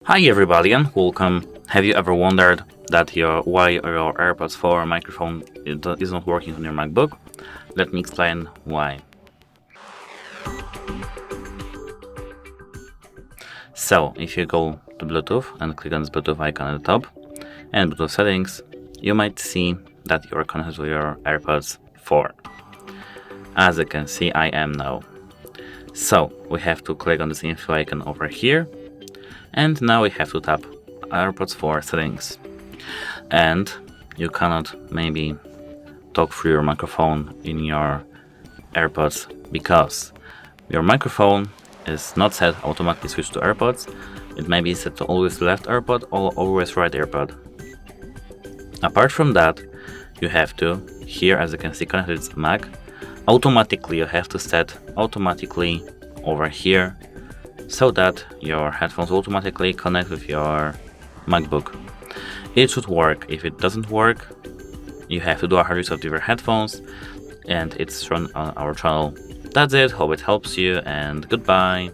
Hi everybody and welcome. Have you ever wondered why your AirPods 4 microphone is not working on your MacBook? Let me explain why. So, if you go to Bluetooth and click on this Bluetooth icon at the top and Bluetooth settings, you might see that you are connected to your AirPods 4. As you can see, I am now. So, we have to click on this info icon over here, and now we have to tap AirPods 4 settings. And you cannot maybe talk through your microphone in your AirPods because your microphone is not set automatically switch to AirPods. It may be set to always left AirPod or always right AirPod. Apart from that, you have to, here as you can see connected to Mac, automatically you have to set automatically over here so that your headphones automatically connect with your MacBook. It should work. If it doesn't work, you have to do a hard reset of your headphones, and it's shown on our channel. That's it, hope it helps you, and goodbye.